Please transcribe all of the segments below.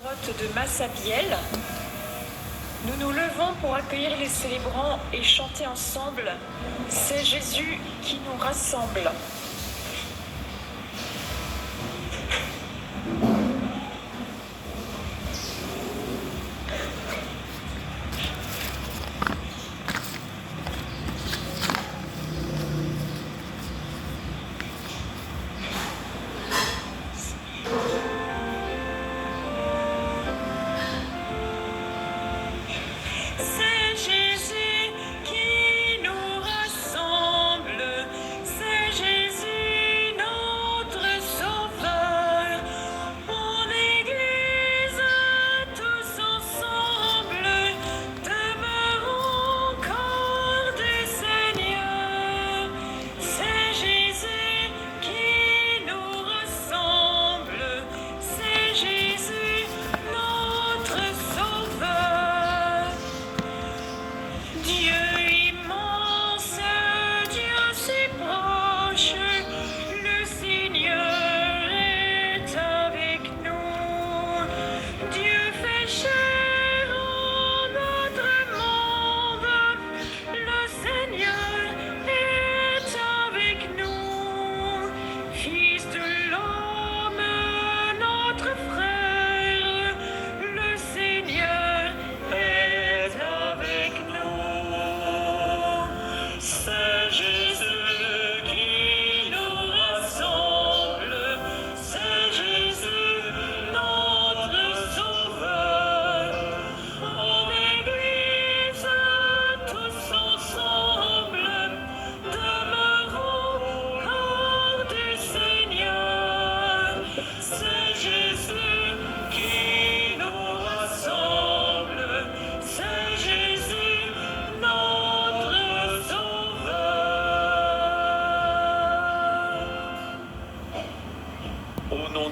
Grotte de Massabielle. Nous nous levons pour accueillir les célébrants et chanter ensemble. C'est Jésus qui nous rassemble.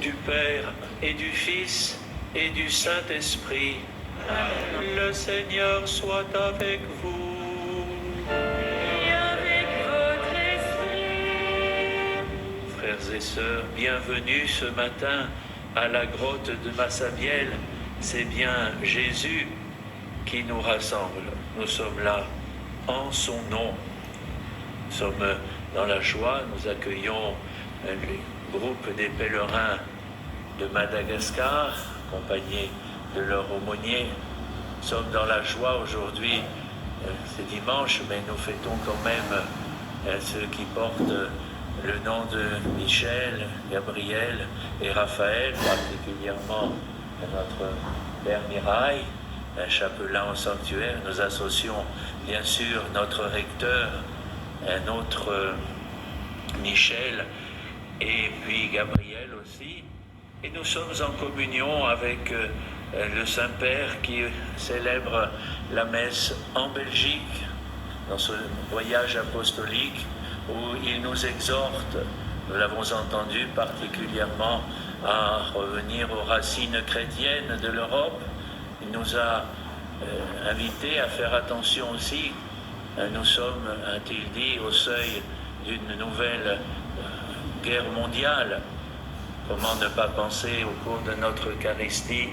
Du Père et du Fils et du Saint-Esprit. Le Seigneur soit avec vous. Et avec votre esprit. Frères et sœurs, bienvenue ce matin à la grotte de Massabielle. C'est bien Jésus qui nous rassemble. Nous sommes là en son nom. Nous sommes dans la joie, nous accueillons les groupe des pèlerins de Madagascar, accompagnés de leur aumônier. Nous sommes dans la joie aujourd'hui, c'est dimanche, mais nous fêtons quand même ceux qui portent le nom de Michel, Gabriel et Raphaël, particulièrement notre Père Mirail, un chapelain au sanctuaire. Nous associons bien sûr notre recteur, un autre Michel, et puis Gabriel aussi. Et nous sommes en communion avec le Saint-Père qui célèbre la messe en Belgique, dans ce voyage apostolique où il nous exhorte, nous l'avons entendu particulièrement, à revenir aux racines chrétiennes de l'Europe. Il nous a invités à faire attention aussi. Nous sommes, a-t-il dit, au seuil d'une nouvelle guerre mondiale. Comment ne pas penser au cours de notre Eucharistie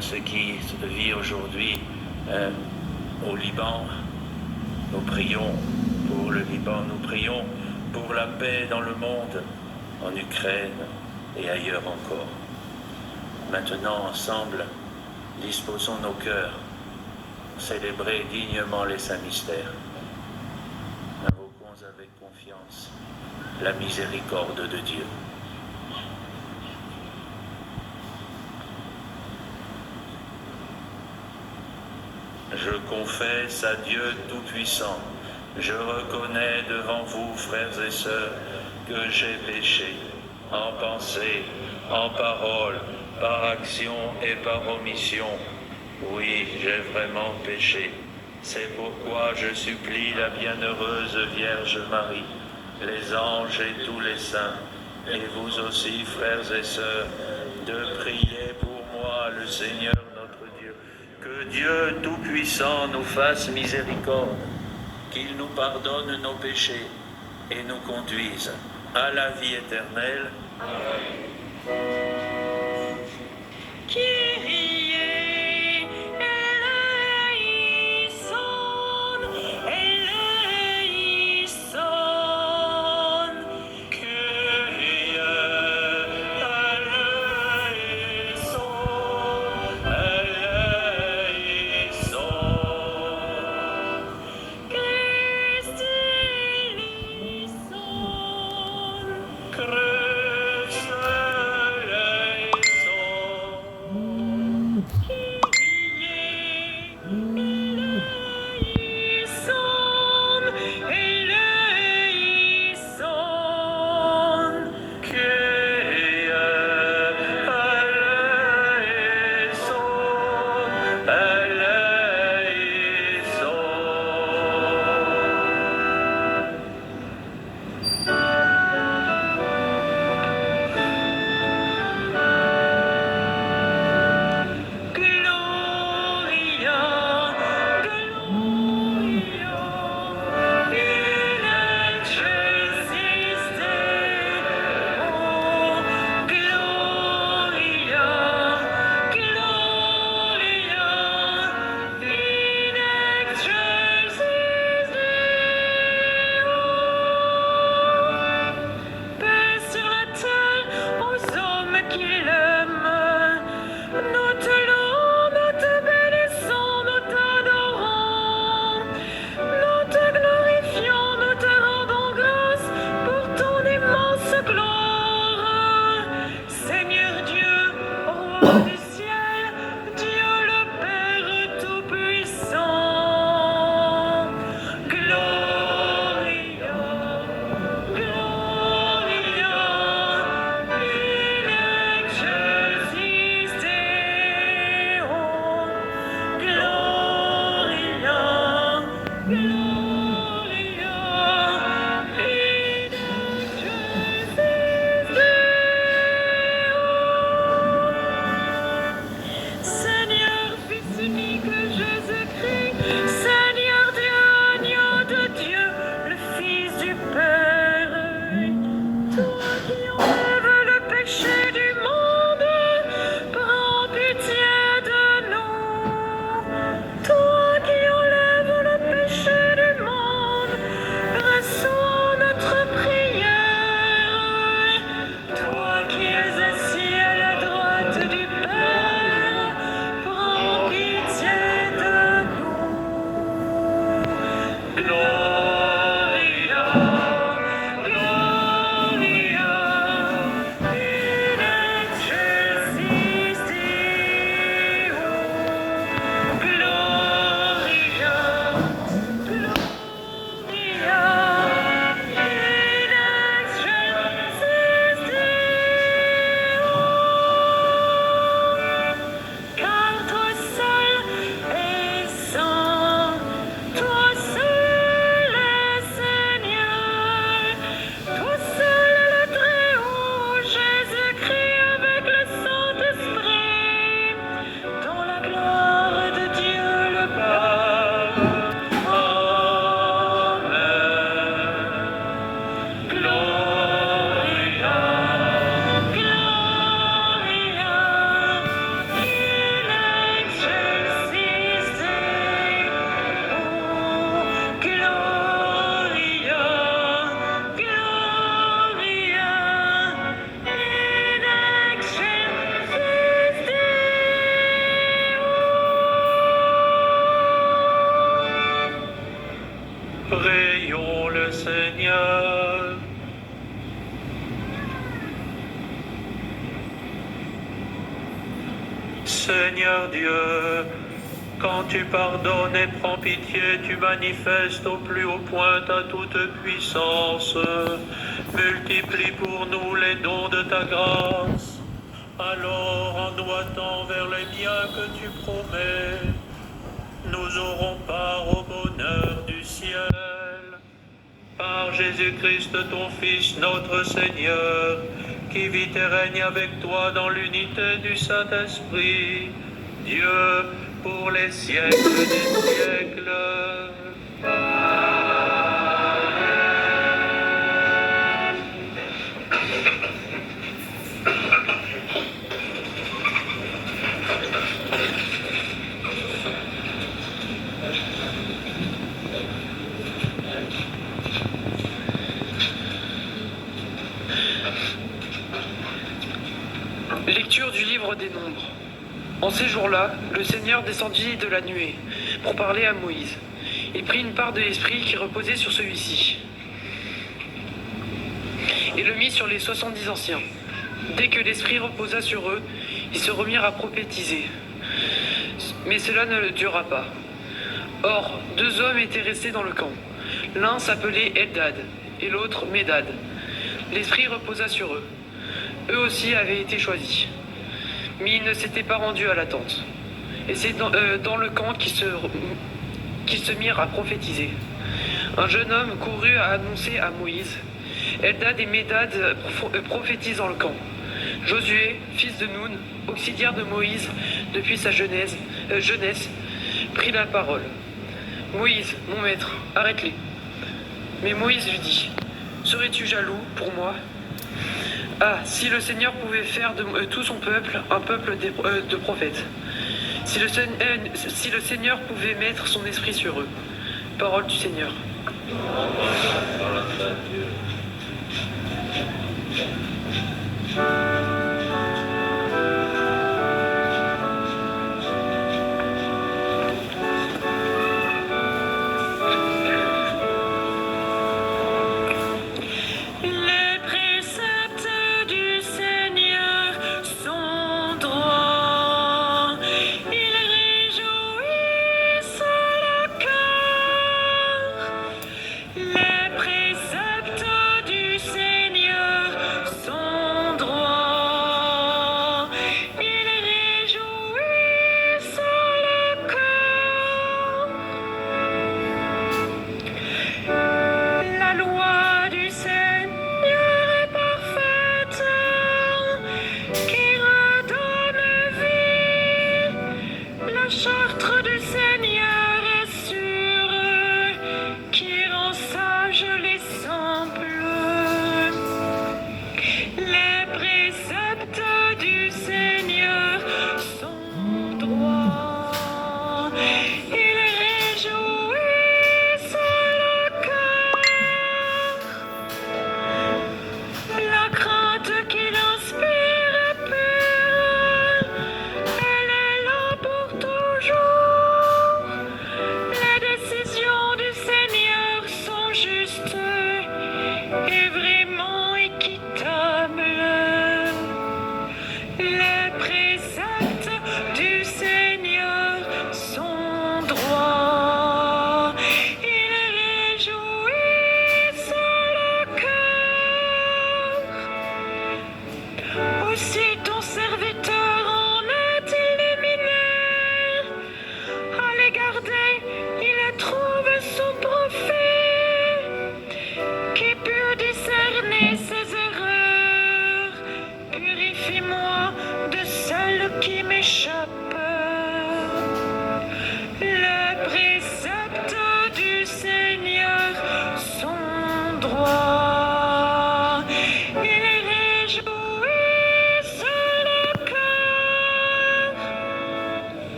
ce qui se vit aujourd'hui au Liban. Nous prions pour le Liban, nous prions pour la paix dans le monde, en Ukraine et ailleurs encore. Maintenant, ensemble, disposons nos cœurs pour célébrer dignement les saints mystères. Invoquons avec confiance la miséricorde de Dieu. Je confesse à Dieu Tout-Puissant, je reconnais devant vous, frères et sœurs, que j'ai péché, en pensée, en parole, par action et par omission. Oui, j'ai vraiment péché. C'est pourquoi je supplie la bienheureuse Vierge Marie, les anges et tous les saints, et vous aussi, frères et sœurs, de prier pour moi, le Seigneur notre Dieu. Que Dieu Tout-Puissant nous fasse miséricorde, qu'il nous pardonne nos péchés et nous conduise à la vie éternelle. Qui Seigneur Dieu, quand tu pardonnes et prends pitié, tu manifestes au plus haut point ta toute puissance. Multiplie pour nous les dons de ta grâce. Alors, en nous attendant vers les biens que tu promets, nous aurons part au bonheur du ciel. Par Jésus-Christ, ton Fils, notre Seigneur, qui vit et règne avec toi dans l'unité du Saint-Esprit, Dieu, pour les siècles des siècles. Lecture du livre des Nombres. En ces jours-là, le Seigneur descendit de la nuée pour parler à Moïse. Il prit une part de l'esprit qui reposait sur celui-ci et le mit sur les 70 anciens. Dès que l'esprit reposa sur eux, ils se remirent à prophétiser. Mais cela ne dura pas. Or, 2 hommes étaient restés dans le camp. L'un s'appelait Eldad et l'autre Médad. L'esprit reposa sur eux. Eux aussi avaient été choisis. Mais ils ne s'étaient pas rendus à la tente. Et c'est dans le camp qu'ils se mirent à prophétiser. Un jeune homme courut à annoncer à Moïse. Eldad et Médad prophétisent dans le camp. Josué, fils de Nun, auxiliaire de Moïse depuis sa jeunesse, prit la parole. Moïse, mon maître, arrête-les. Mais Moïse lui dit, serais-tu jaloux pour moi ? Ah, si le Seigneur pouvait faire de tout son peuple un peuple de prophètes. Si le Seigneur pouvait mettre son esprit sur eux. Parole du Seigneur.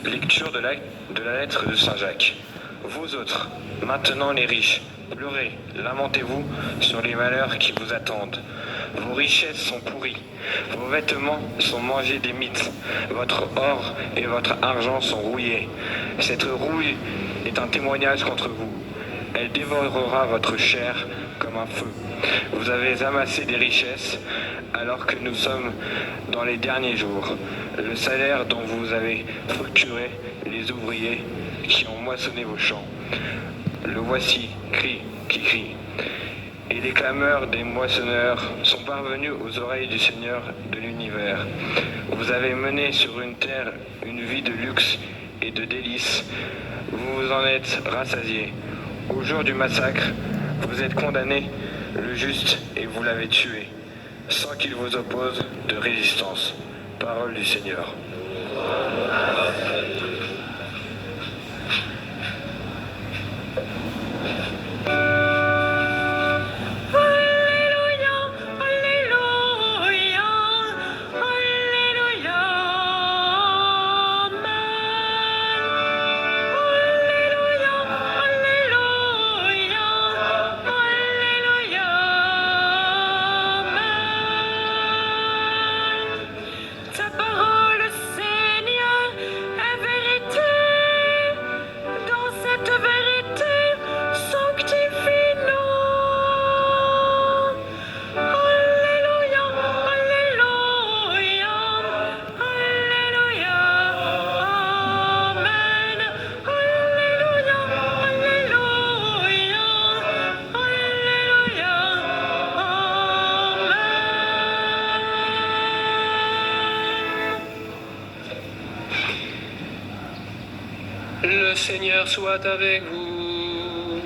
Lecture de la lettre de Saint Jacques. Vous autres, maintenant les riches, pleurez, lamentez-vous sur les malheurs qui vous attendent. Vos richesses sont pourries, vos vêtements sont mangés des mites, votre or et votre argent sont rouillés. Cette rouille est un témoignage contre vous. Elle dévorera votre chair comme un feu. Vous avez amassé des richesses alors que nous sommes dans les derniers jours. Le salaire dont vous avez fructuré les ouvriers qui ont moissonné vos champs. Le voici, qui crie. Et les clameurs des moissonneurs sont parvenus aux oreilles du Seigneur de l'univers. Vous avez mené sur une terre une vie de luxe et de délices. Vous vous en êtes rassasiés. Au jour du massacre, vous êtes condamné, le juste, et vous l'avez tué, sans qu'il vous oppose de résistance. Parole du Seigneur. Ta parole, Seigneur, est vérité. Dans cette vérité, sanctifie-nous. Alléluia, Alléluia, Alléluia, Amen. Alléluia, Alléluia, Alléluia, Le Seigneur soit avec vous.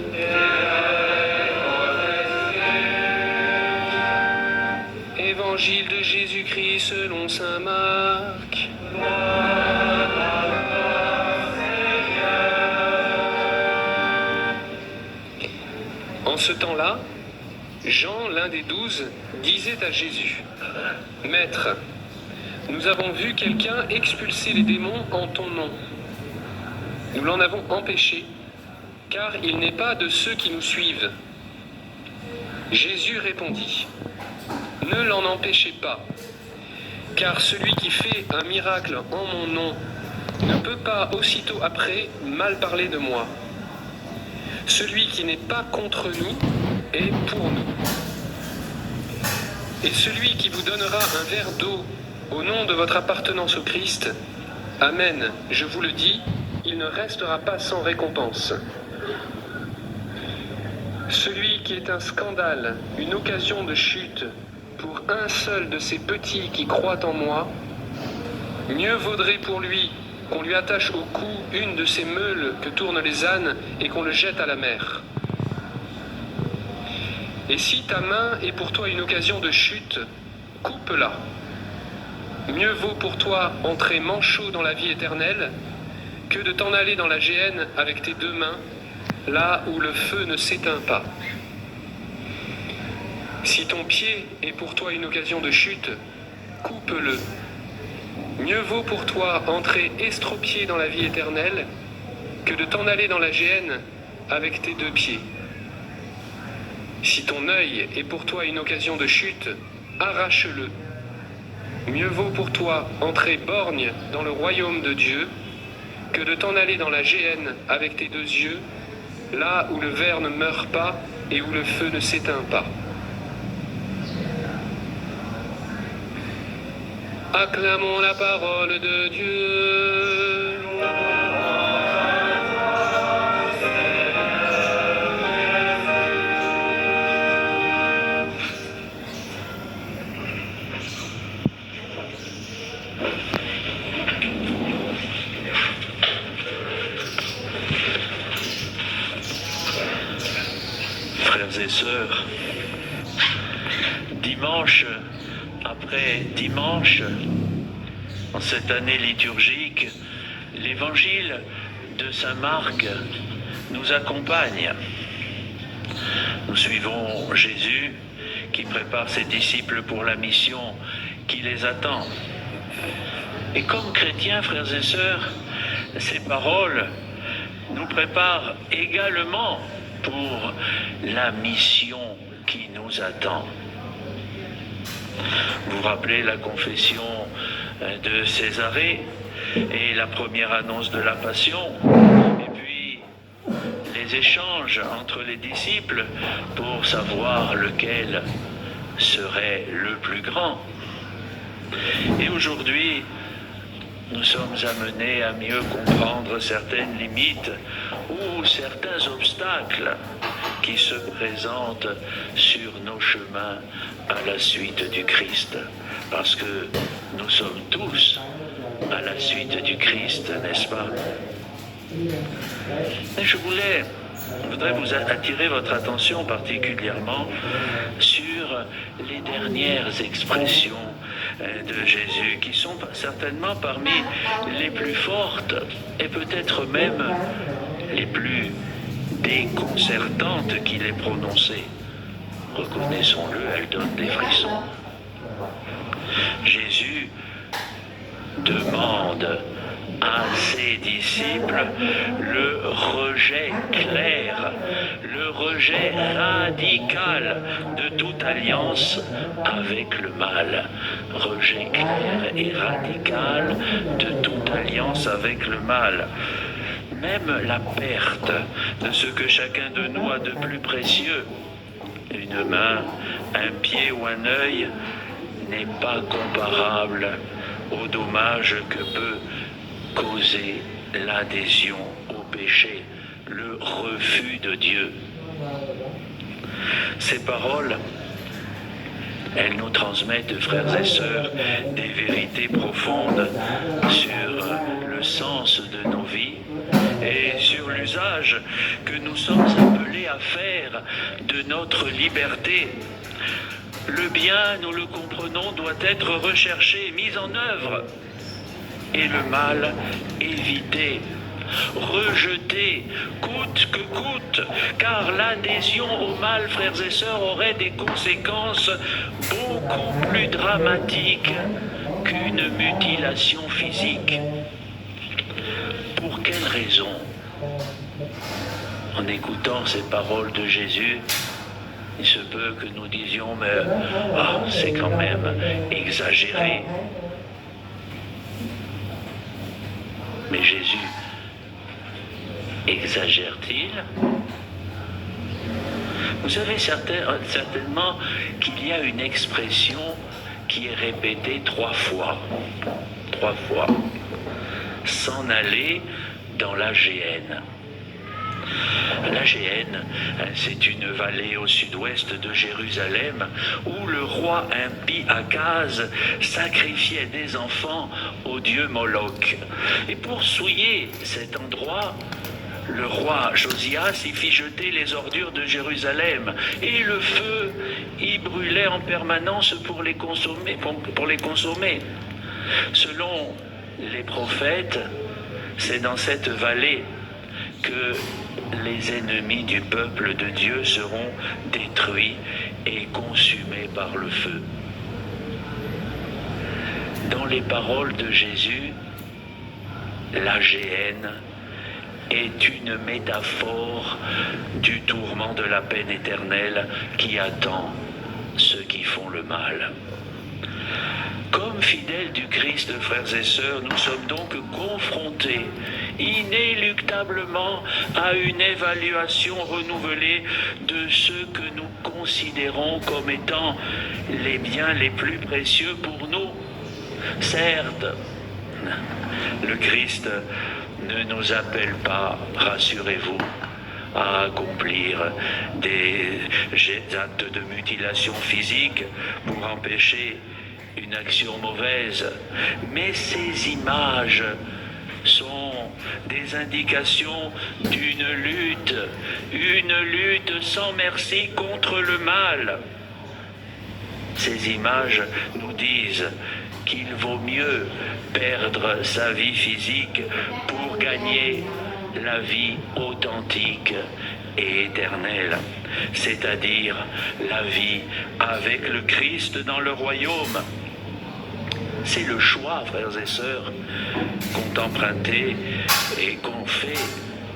Évangile de Jésus-Christ selon saint Marc. En ce temps-là, Jean, l'un des 12, disait à Jésus: Maître, nous avons vu quelqu'un expulser les démons en ton nom. Nous l'en avons empêché, car il n'est pas de ceux qui nous suivent. Jésus répondit: Ne l'en empêchez pas, car celui qui fait un miracle en mon nom ne peut pas aussitôt après mal parler de moi. Celui qui n'est pas contre nous est pour nous. Et celui qui vous donnera un verre d'eau au nom de votre appartenance au Christ, Amen, je vous le dis, il ne restera pas sans récompense. Celui qui est un scandale, une occasion de chute pour un seul de ces petits qui croient en moi, mieux vaudrait pour lui qu'on lui attache au cou une de ces meules que tournent les ânes et qu'on le jette à la mer. Et si ta main est pour toi une occasion de chute, coupe-la. Mieux vaut pour toi entrer manchot dans la vie éternelle que de t'en aller dans la géhenne avec tes deux mains, là où le feu ne s'éteint pas. Si ton pied est pour toi une occasion de chute, coupe-le. Mieux vaut pour toi entrer estropié dans la vie éternelle que de t'en aller dans la géhenne avec tes deux pieds. Si ton œil est pour toi une occasion de chute, arrache-le. Mieux vaut pour toi entrer borgne dans le royaume de Dieu que de t'en aller dans la géhenne avec tes deux yeux, là où le ver ne meurt pas et où le feu ne s'éteint pas. Acclamons la parole de Dieu. Frères et sœurs, dimanche après dimanche, en cette année liturgique, l'évangile de saint Marc nous accompagne. Nous suivons Jésus qui prépare ses disciples pour la mission qui les attend. Et comme chrétiens, frères et sœurs, ces paroles nous préparent également pour la mission qui nous attend. Vous vous rappelez la confession de Césarée et la première annonce de la Passion, et puis les échanges entre les disciples pour savoir lequel serait le plus grand. Et aujourd'hui, nous sommes amenés à mieux comprendre certaines limites ou certains obstacles qui se présentent sur nos chemins à la suite du Christ. Parce que nous sommes tous à la suite du Christ, n'est-ce pas? Et je voudrais vous attirer votre attention particulièrement sur les dernières expressions de Jésus, qui sont certainement parmi les plus fortes et peut-être même les plus déconcertantes qu'il ait prononcées. Reconnaissons-le, elles donnent des frissons. Jésus demande à ses disciples le rejet clair, le rejet radical de toute alliance avec le mal. Rejet clair et radical de toute alliance avec le mal. Même la perte de ce que chacun de nous a de plus précieux, une main, un pied ou un œil, n'est pas comparable au dommage que peut causer l'adhésion au péché, le refus de Dieu. Ces paroles, elles nous transmettent, frères et sœurs, des vérités profondes sur le sens de nos vies et sur l'usage que nous sommes appelés à faire de notre liberté. Le bien, nous le comprenons, doit être recherché, mis en œuvre, et le mal évité, rejeté, coûte que coûte, car l'adhésion au mal, frères et sœurs, aurait des conséquences beaucoup plus dramatiques qu'une mutilation physique. Pour quelle raison? En écoutant ces paroles de Jésus, il se peut que nous disions, mais c'est quand même exagéré. Mais Jésus exagère-t-il? Vous savez certainement qu'il y a une expression qui est répétée 3 fois. 3 fois. S'en aller dans la Géhenne. La Géhenne, c'est une vallée au sud-ouest de Jérusalem où le roi impie Akaz sacrifiait des enfants au dieu Moloch. Et pour souiller cet endroit, le roi Josias y fit jeter les ordures de Jérusalem et le feu y brûlait en permanence pour les consommer. Selon les prophètes, c'est dans cette vallée que les ennemis du peuple de Dieu seront détruits et consumés par le feu. Dans les paroles de Jésus, la Géhenne est une métaphore du tourment de la peine éternelle qui attend ceux qui font le mal. Comme fidèles du Christ, frères et sœurs, nous sommes donc confrontés inéluctablement à une évaluation renouvelée de ce que nous considérons comme étant les biens les plus précieux pour nous. Certes, le Christ ne nous appelle pas, rassurez-vous, à accomplir des actes de mutilation physique pour empêcher une action mauvaise, mais ces images sont des indications d'une lutte, une lutte sans merci contre le mal. Ces images nous disent qu'il vaut mieux perdre sa vie physique pour gagner la vie authentique et éternelle, c'est-à-dire la vie avec le Christ dans le royaume. C'est le choix, frères et sœurs, qu'ont emprunté et qu'ont fait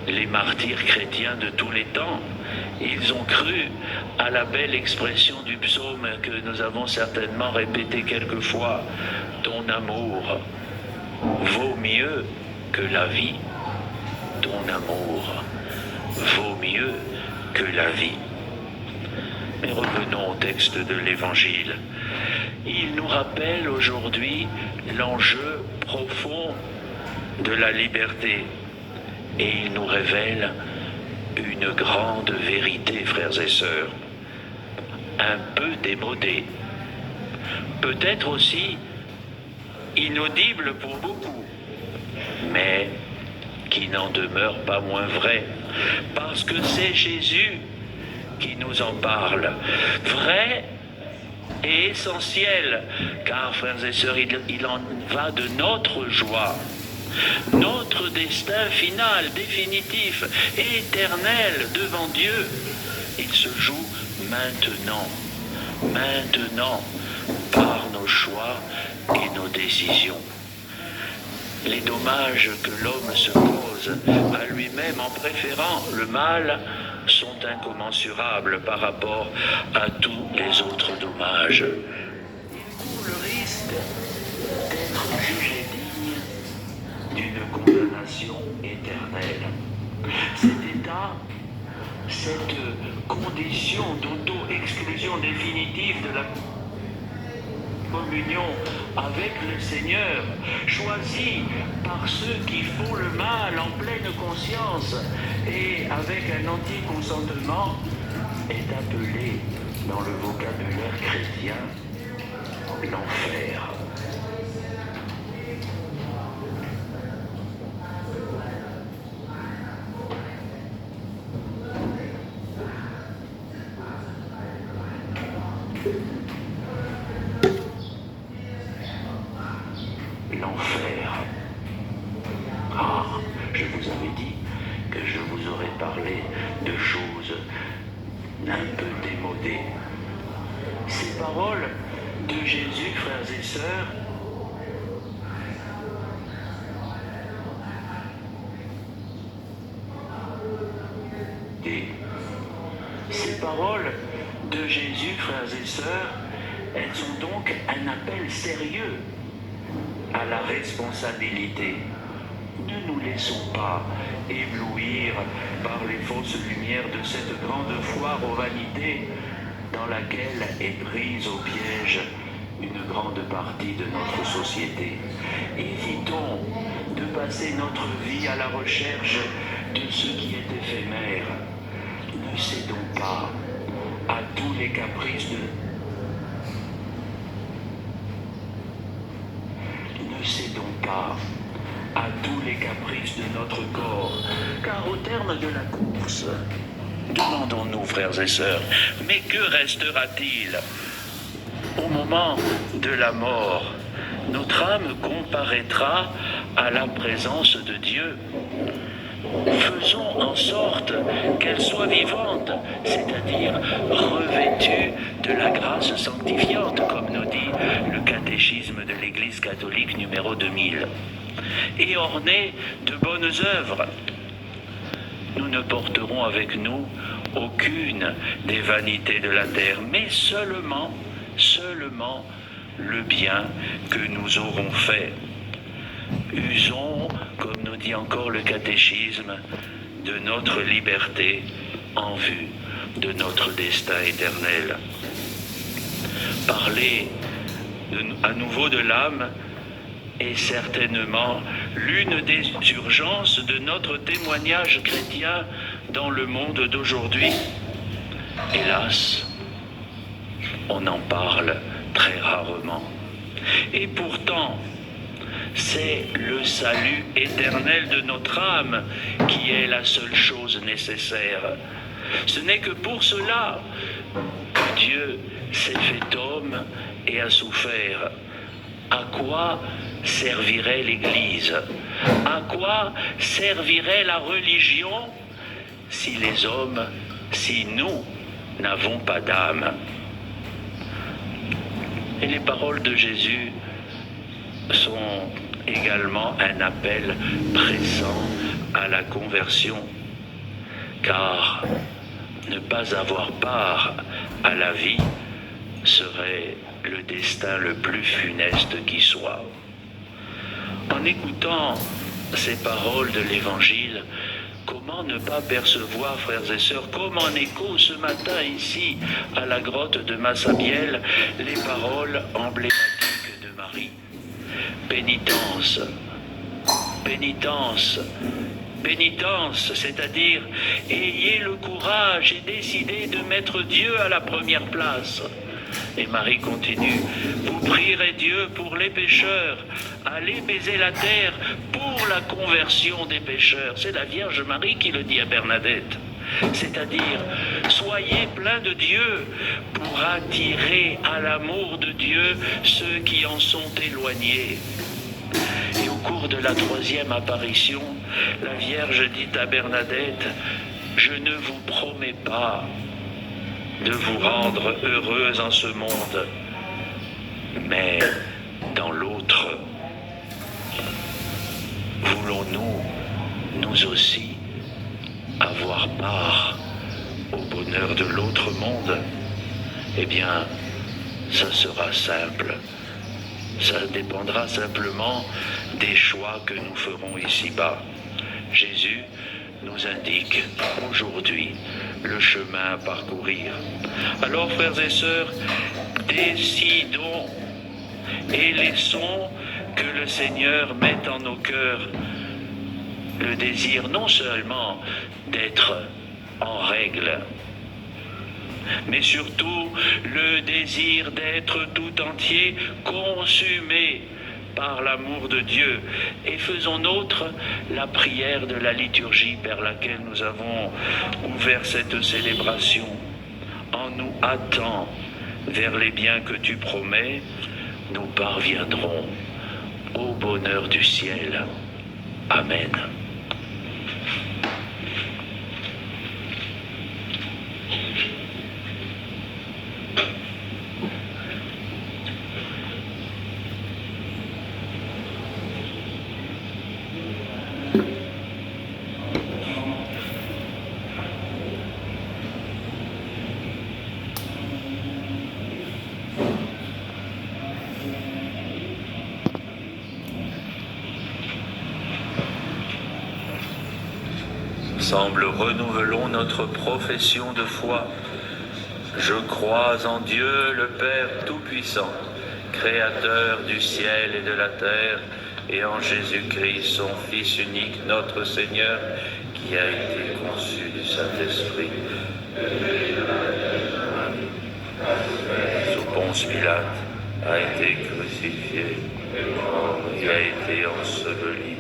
les martyrs chrétiens de tous les temps. Ils ont cru à la belle expression du psaume que nous avons certainement répété quelquefois. Ton amour vaut mieux que la vie. Ton amour vaut mieux que la vie. Mais revenons au texte de l'Évangile. Il nous rappelle aujourd'hui l'enjeu profond de la liberté et il nous révèle une grande vérité, frères et sœurs, un peu démodée, peut-être aussi inaudible pour beaucoup, mais qui n'en demeure pas moins vraie, parce que c'est Jésus qui nous en parle, vrai et essentiel, car, frères et sœurs, il en va de notre joie, notre destin final, définitif, éternel devant Dieu. Il se joue maintenant, par nos choix et nos décisions. Les dommages que l'homme se cause à lui-même en préférant le mal sont incommensurables par rapport à tous les autres dommages. Il court le risque d'être jugé digne d'une condamnation éternelle. Cet état, cette condition d'auto-exclusion définitive de la communion avec le Seigneur, choisi par ceux qui font le mal en pleine conscience et avec un anti-consentement, est appelé dans le vocabulaire chrétien l'enfer. L'enfer. Ah, je vous avais dit que je vous aurais parlé de choses un peu démodées. Ces paroles de Jésus, frères et sœurs, ces paroles de Jésus, frères et sœurs, elles sont donc un appel sérieux à la responsabilité. Ne nous laissons pas éblouir par les fausses lumières de cette grande foire aux vanités dans laquelle est prise au piège une grande partie de notre société. Évitons de passer notre vie à la recherche de ce qui est éphémère. Ne cédons pas à tous les caprices Ne cédons pas à tous les caprices de notre corps, car au terme de la course, demandons-nous, frères et sœurs, mais que restera-t-il? Au moment de la mort, notre âme comparaîtra à la présence de Dieu. Faisons en sorte qu'elle soit vivante, c'est-à-dire revêtue de la grâce sanctifiante, comme nous dit le catéchisme de l'Église catholique numéro 2000, et ornée de bonnes œuvres. Nous ne porterons avec nous aucune des vanités de la terre, mais seulement le bien que nous aurons fait. Usons, comme nous dit encore le catéchisme, de notre liberté en vue de notre destin éternel. Parler à nouveau de l'âme est certainement l'une des urgences de notre témoignage chrétien dans le monde d'aujourd'hui. Hélas, on en parle très rarement. Et pourtant, c'est le salut éternel de notre âme qui est la seule chose nécessaire. Ce n'est que pour cela que Dieu s'est fait homme et a souffert. À quoi servirait l'Église? À quoi servirait la religion si nous n'avons pas d'âme? Et les paroles de Jésus sont également un appel pressant à la conversion, car ne pas avoir part à la vie serait le destin le plus funeste qui soit. En écoutant ces paroles de l'Évangile, comment ne pas percevoir, frères et sœurs, comme en écho ce matin ici, à la grotte de Massabielle, les paroles emblématiques de Marie. Pénitence, pénitence, pénitence, c'est-à-dire ayez le courage et décidez de mettre Dieu à la première place. Et Marie continue, vous prierez Dieu pour les pécheurs, allez baiser la terre pour la conversion des pécheurs. C'est la Vierge Marie qui le dit à Bernadette. C'est-à-dire, soyez pleins de Dieu pour attirer à l'amour de Dieu ceux qui en sont éloignés. Et au cours de la troisième apparition, la Vierge dit à Bernadette, je ne vous promets pas de vous rendre heureuse en ce monde, mais dans l'autre. Voulons-nous, nous aussi, avoir part au bonheur de l'autre monde? Eh bien, ça sera simple. Ça dépendra simplement des choix que nous ferons ici-bas. Jésus nous indique aujourd'hui le chemin à parcourir. Alors, frères et sœurs, décidons et laissons que le Seigneur mette en nos cœurs le désir non seulement d'être en règle, mais surtout le désir d'être tout entier consumé par l'amour de Dieu. Et faisons nôtre la prière de la liturgie par laquelle nous avons ouvert cette célébration. En nous hâtant vers les biens que tu promets, nous parviendrons au bonheur du ciel. Amen. Ensemble, renouvelons notre profession de foi. Je crois en Dieu, le Père Tout-Puissant, Créateur du ciel et de la terre, et en Jésus-Christ, son Fils unique, notre Seigneur, qui a été conçu du Saint-Esprit. Sous Ponce Pilate, a été crucifié, il a été enseveli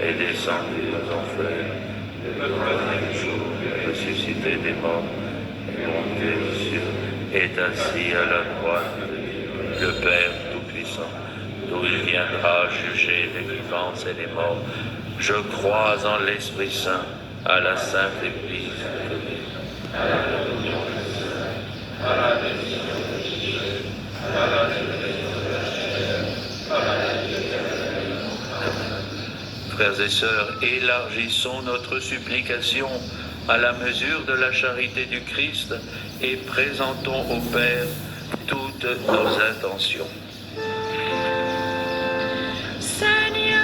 et descendu aux enfers. Le troisième jour, ressuscité des morts, monté aux cieux, est assis à la droite de Dieu, le Père Tout-Puissant, d'où il viendra juger les vivants et les morts. Je crois en l'Esprit Saint, à la Sainte Église catholique, à la communion des saints, à la bénédiction des péchés, à la résurrection de la chair, à la vie éternelle. Frères et sœurs, élargissons notre supplication à la mesure de la charité du Christ et présentons au Père toutes nos intentions. Seigneur,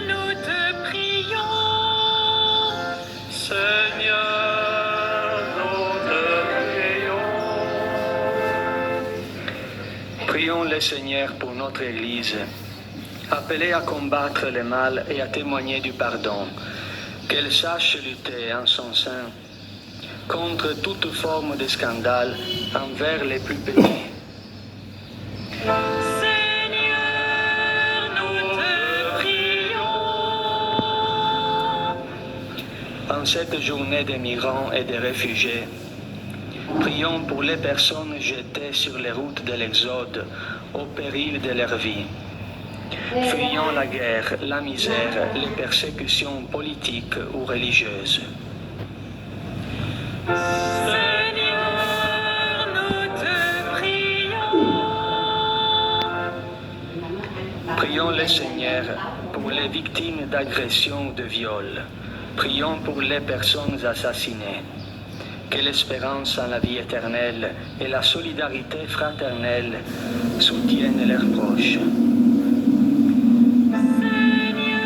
nous te prions. Seigneur, nous te prions. Prions le Seigneur pour notre Église, appelée à combattre le mal et à témoigner du pardon, qu'elle sache lutter en son sein contre toute forme de scandale envers les plus petits. Seigneur, nous te prions. En cette journée des migrants et des réfugiés, prions pour les personnes jetées sur les routes de l'Exode au péril de leur vie, fuyant la guerre, la misère, les persécutions politiques ou religieuses. Seigneur, nous te prions. Prions le Seigneur pour les victimes d'agressions ou de viols. Prions pour les personnes assassinées. Que l'espérance en la vie éternelle et la solidarité fraternelle soutiennent leurs proches. Seigneur,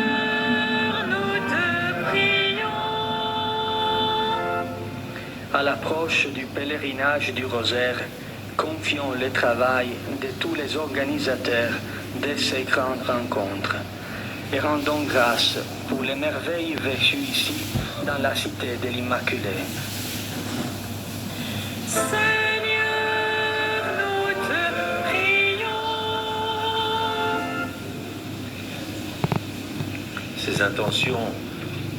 nous te prions. À l'approche du pèlerinage du Rosaire, confions le travail de tous les organisateurs de ces grandes rencontres et rendons grâce pour les merveilles vécues ici dans la cité de l'Immaculée. Seigneur, nous te prions. Ces intentions,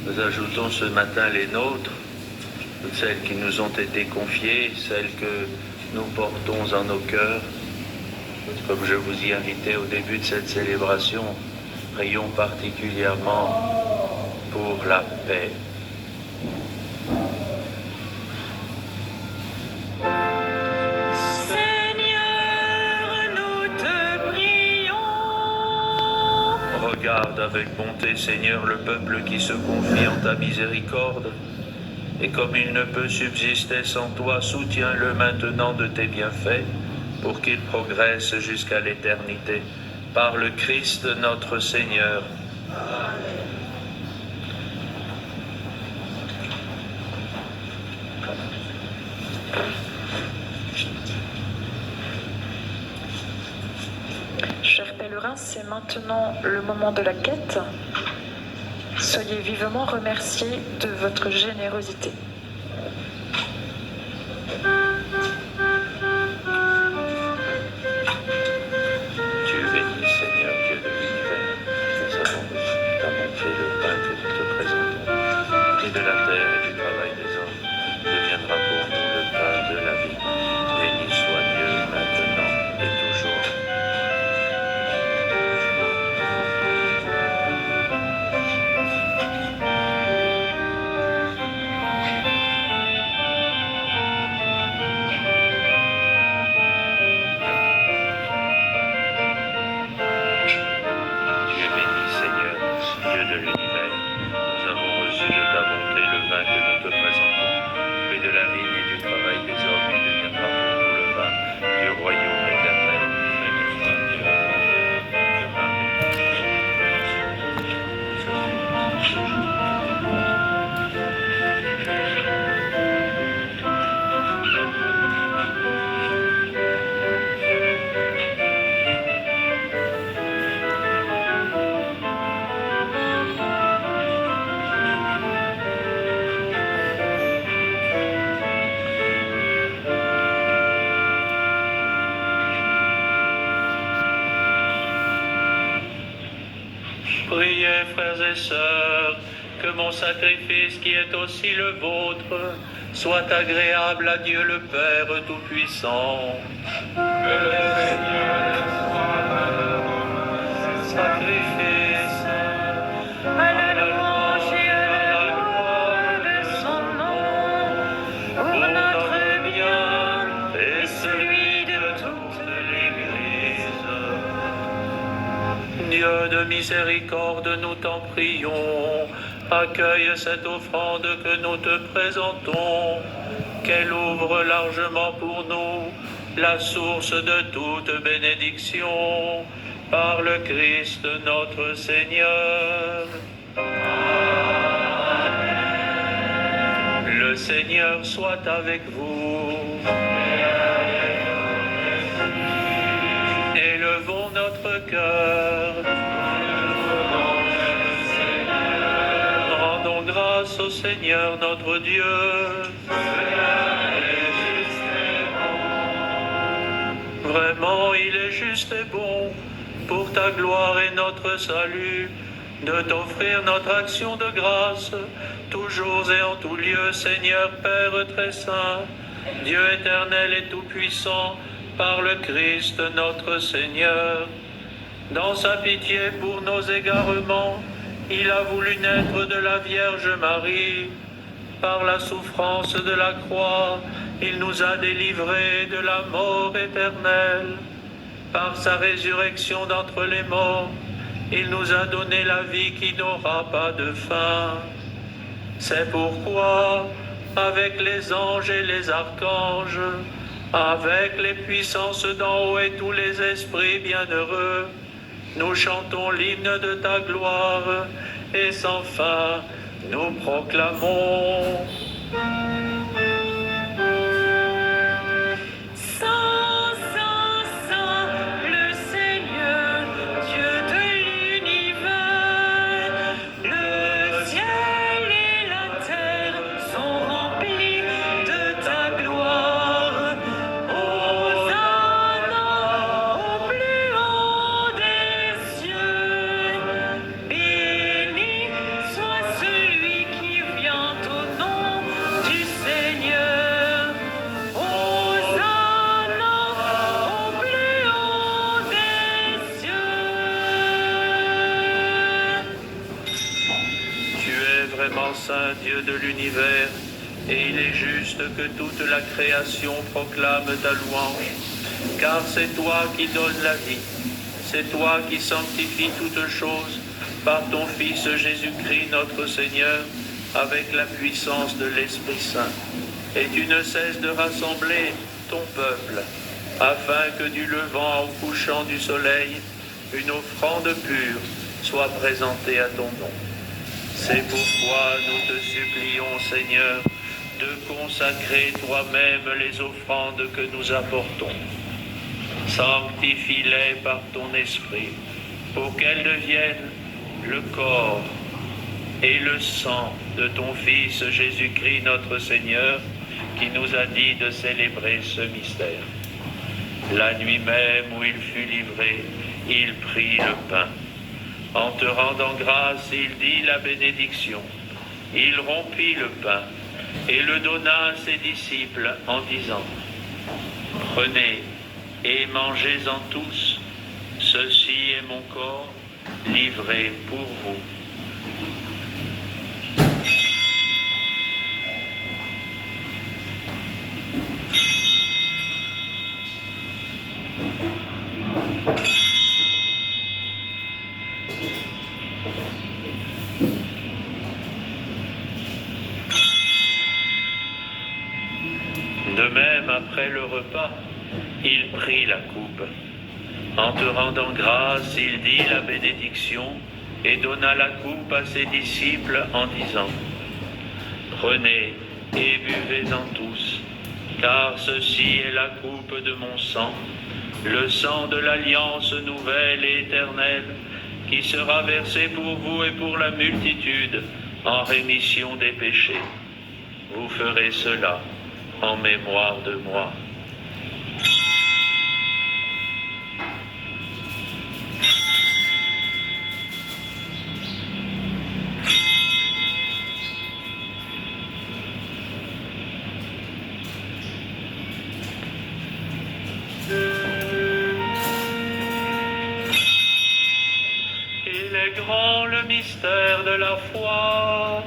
nous ajoutons ce matin les nôtres, toutes celles qui nous ont été confiées, celles que nous portons en nos cœurs. Comme je vous y invitais au début de cette célébration, prions particulièrement pour la paix. Regarde avec bonté, Seigneur, le peuple qui se confie en ta miséricorde. Et comme il ne peut subsister sans toi, soutiens-le maintenant de tes bienfaits, pour qu'il progresse jusqu'à l'éternité. Par le Christ notre Seigneur. Chers pèlerins, c'est maintenant le moment de la quête. Soyez vivement remerciés de votre générosité. Tu es béni, Seigneur, Dieu de l'univers. Nous avons reçu ta bonté, le pain que nous te présentons. Et de la terre et du travail des hommes deviendra pour nous le pain de la vie. Béni soit Dieu maintenant et toujours. Priez, frères et sœurs, que mon sacrifice qui est aussi le vôtre soit agréable à Dieu le Père Tout-Puissant. Que le Seigneur soit sacrifice À la louange et à la gloire de son nom, pour notre bien et celui de toute l'Église. Dieu de miséricorde, nous t'en prions, accueille cette offrande que nous te présentons, qu'elle ouvre largement pour nous la source de toute bénédiction, par le Christ notre Seigneur. Amen. Le Seigneur soit avec vous. Élevons notre cœur. Rendons grâce au Seigneur notre Dieu. Vraiment, il est juste et bon, pour ta gloire et notre salut, de t'offrir notre action de grâce, toujours et en tout lieu, Seigneur Père très saint, Dieu éternel et tout-puissant, par le Christ notre Seigneur. Dans sa pitié pour nos égarements, il a voulu naître de la Vierge Marie. Par la souffrance de la croix, il nous a délivrés de la mort éternelle. Par sa résurrection d'entre les morts, Il nous a donné la vie qui n'aura pas de fin. C'est pourquoi, avec les anges et les archanges, avec les puissances d'en haut et tous les esprits bienheureux, nous chantons l'hymne de ta gloire et sans fin nous proclamons. Saint, Saint, Saint, le Seigneur, Dieu de l'univers, le ciel et la terre sont remplis de ta gloire. Hosanna au plus haut des cieux. Béni soit celui qui vient au nom du Seigneur. Hosanna au plus haut des cieux. Tu es vraiment saint Dieu de l'univers, et il est juste que toute la création proclame ta louange, car c'est toi qui donnes la vie, c'est toi qui sanctifies toutes choses par ton Fils Jésus-Christ notre Seigneur, avec la puissance de l'Esprit Saint. Et tu ne cesses de rassembler ton peuple, afin que du levant au couchant du soleil, une offrande pure soit présentée à ton nom. C'est pourquoi nous te supplions, Seigneur, de consacrer toi-même les offrandes que nous apportons. Sanctifie-les par ton esprit, pour qu'elles deviennent le corps et le sang de ton Fils Jésus-Christ notre Seigneur, qui nous a dit de célébrer ce mystère. La nuit même où il fut livré, il prit le pain. En te rendant grâce, il dit la bénédiction. Il rompit le pain et le donna à ses disciples en disant: Prenez et mangez-en tous, ceci est mon corps livré pour vous. De même, après le repas, il prit la coupe. En te rendant grâce, il dit la bénédiction et donna la coupe à ses disciples en disant: Prenez et buvez-en tous, car ceci est la coupe de mon sang, le sang de l'alliance nouvelle et éternelle, qui sera versé pour vous et pour la multitude en rémission des péchés. Vous ferez cela en mémoire de moi. Il est grand le mystère de la foi.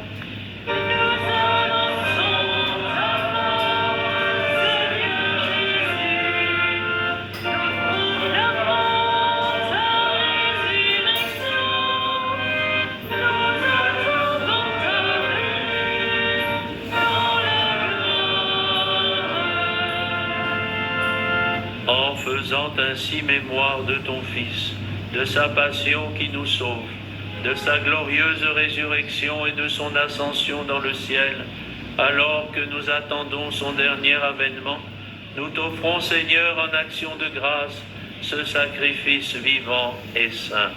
En faisant ainsi mémoire de ton Fils, de sa passion qui nous sauve, de sa glorieuse résurrection et de son ascension dans le ciel, alors que nous attendons son dernier avènement, nous t'offrons, Seigneur, en action de grâce, ce sacrifice vivant et saint.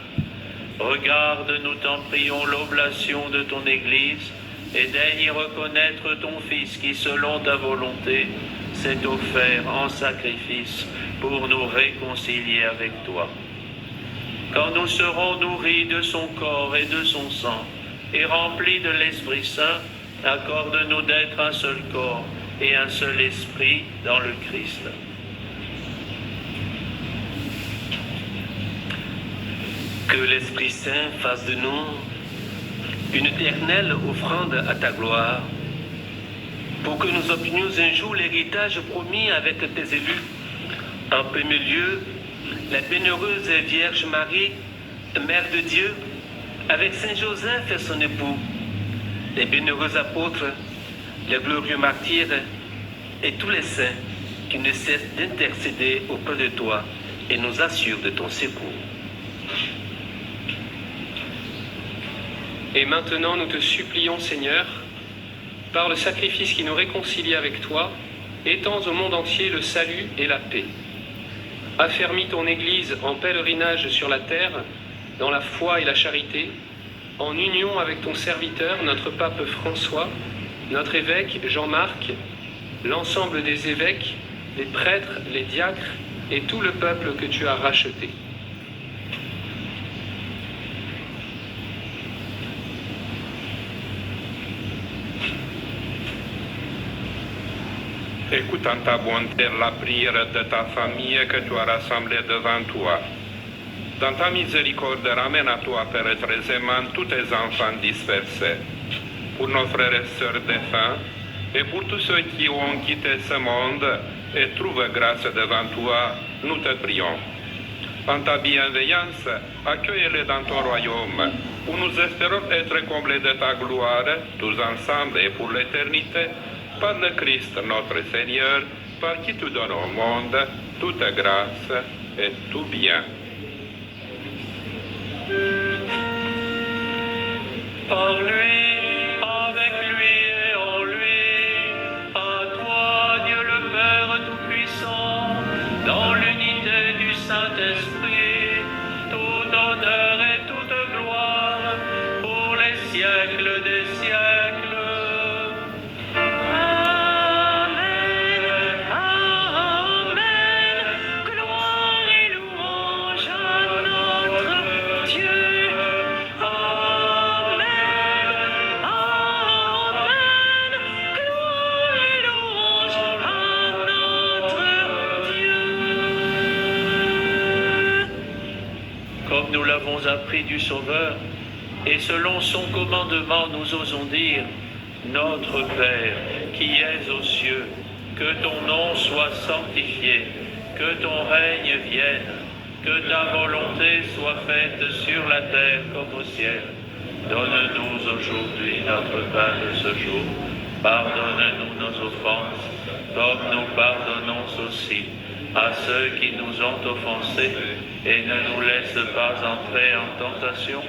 Regarde, nous t'en prions, l'oblation de ton Église, et daigne y reconnaître ton Fils qui, selon ta volonté, s'est offert en sacrifice pour nous réconcilier avec toi. Quand nous serons nourris de son corps et de son sang, et remplis de l'Esprit Saint, accorde-nous d'être un seul corps et un seul esprit dans le Christ. Que l'Esprit Saint fasse de nous une éternelle offrande à ta gloire, pour que nous obtenions un jour l'héritage promis avec tes élus. En premier lieu, la bienheureuse Vierge Marie, Mère de Dieu, avec Saint Joseph et son époux, les bienheureux apôtres, les glorieux martyrs et tous les saints qui ne cessent d'intercéder auprès de toi et nous assurent de ton secours. Et maintenant, nous te supplions, Seigneur, par le sacrifice qui nous réconcilie avec toi, étends au monde entier le salut et la paix. Affermis ton Église en pèlerinage sur la terre, dans la foi et la charité, en union avec ton serviteur, notre pape François, notre évêque Jean-Marc, l'ensemble des évêques, les prêtres, les diacres et tout le peuple que tu as racheté. Écoute en ta bonté la prière de ta famille que tu as rassemblée devant toi. Dans ta miséricorde, ramène à toi, Père très aimant, tous tes enfants dispersés. Pour nos frères et sœurs défunts, et pour tous ceux qui ont quitté ce monde et trouvent grâce devant toi, nous te prions. En ta bienveillance, accueille-les dans ton royaume, où nous espérons être comblés de ta gloire, tous ensemble et pour l'éternité, par le Christ notre Seigneur, par qui tu donnes au monde toute grâce et tout bien. Par lui, avec lui et en lui, à toi, Dieu le Père Tout-Puissant, dans l'unité du Saint-Esprit, tout honneur et toute gloire, pour les siècles des siècles. Nous l'avons appris du Sauveur, et selon son commandement, nous osons dire, Notre Père, qui es aux cieux, que ton nom soit sanctifié, que ton règne vienne, que ta volonté soit faite sur la terre comme au ciel. Donne-nous aujourd'hui notre pain de ce jour. Pardonne-nous nos offenses, comme nous pardonnons aussi à ceux qui nous ont offensés, et ne nous laisse pas entrer en tentation,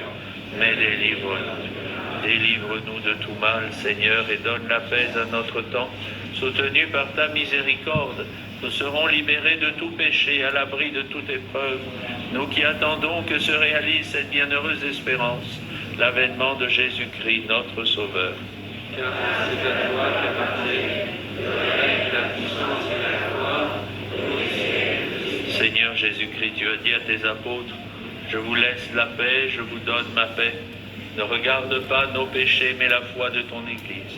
mais délivre-nous. Délivre-nous de tout mal, Seigneur, et donne la paix à notre temps. Soutenus par ta miséricorde, nous serons libérés de tout péché, à l'abri de toute épreuve, nous qui attendons que se réalise cette bienheureuse espérance, l'avènement de Jésus-Christ, notre Sauveur. Car c'est à toi qu'appartient le règne, la puissance et la gloire. Seigneur Jésus-Christ, tu as dit à tes apôtres, je vous laisse la paix, je vous donne ma paix. Ne regarde pas nos péchés, mais la foi de ton Église.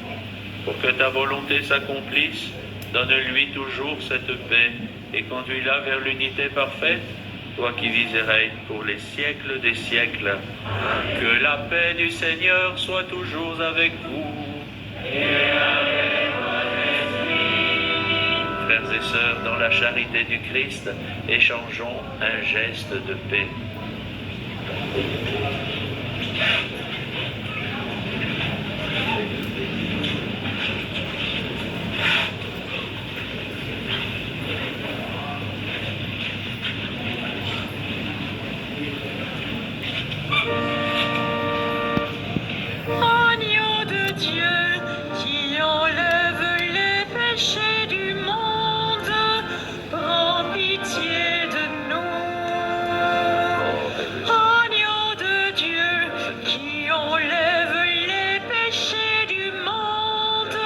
Pour que ta volonté s'accomplisse, donne-lui toujours cette paix et conduis-la vers l'unité parfaite, toi qui vis et règnes pour les siècles des siècles. Que la paix du Seigneur soit toujours avec vous. Frères et sœurs, dans la charité du Christ, échangeons un geste de paix. Agneau de Dieu qui enlève les péchés du monde, prends pitié de nous. Agneau de Dieu qui enlève les péchés du monde,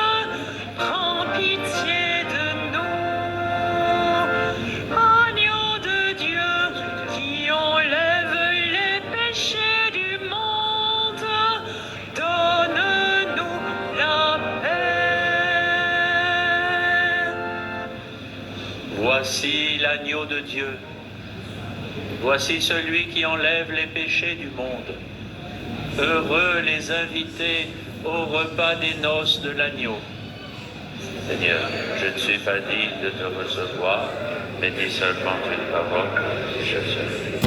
prends pitié de nous. Agneau de Dieu qui enlève les péchés du monde, donne-nous la paix. Voici l'agneau de Dieu. Voici celui qui enlève les péchés du monde. Heureux les invités au repas des noces de l'agneau. Seigneur, je ne suis pas digne de te recevoir, mais dis seulement une parole, je serai.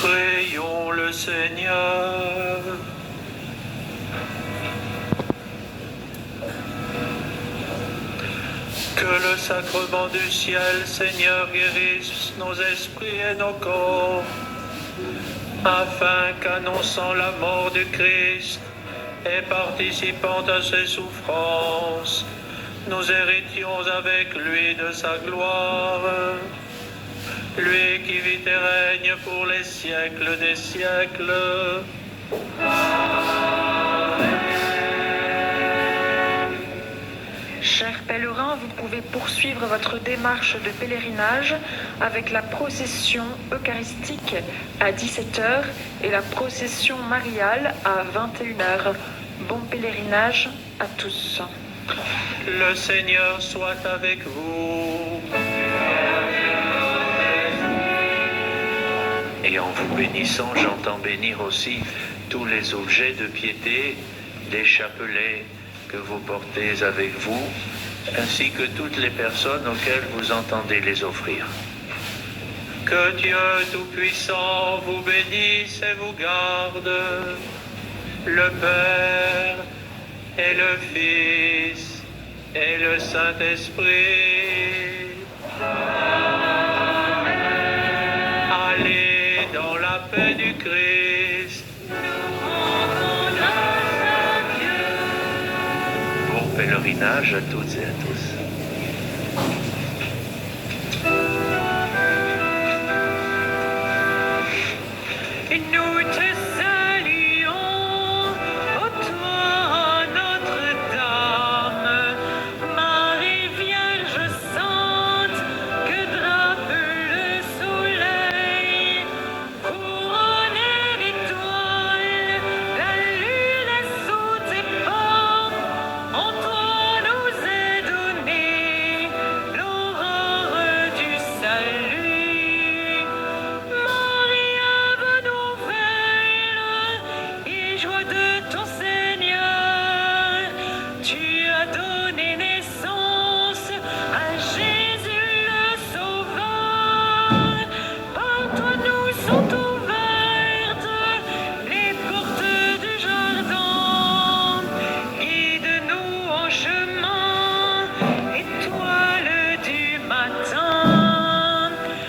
Prions le Seigneur. Que le sacrement du ciel, Seigneur, guérisse nos esprits et nos corps, afin qu'annonçant la mort du Christ et participant à ses souffrances, nous héritions avec lui de sa gloire. Lui qui vit et règne pour les siècles des siècles. Chers pèlerins, vous pouvez poursuivre votre démarche de pèlerinage avec la procession eucharistique à 17h et la procession mariale à 21h. Bon pèlerinage à tous. Le Seigneur soit avec vous. Et en vous bénissant, j'entends bénir aussi tous les objets de piété, les chapelets que vous portez avec vous, ainsi que toutes les personnes auxquelles vous entendez les offrir. Que Dieu Tout-Puissant vous bénisse et vous garde, le Père et le Fils et le Saint-Esprit. Allez dans la paix du Christ. Bon pèlerinage à toutes et à tous. Et nous te saluons, ô toi Notre-Dame, Marie Vierge Sainte, que drape le soleil, couronnée d'étoiles, la lune est sous tes pas, en toi nous est donnée l'aurore du salut. Maria, bonne nouvelle, et joie de ton Seigneur, tu as donné naissance à Jésus le Sauveur. Par toi nous sommes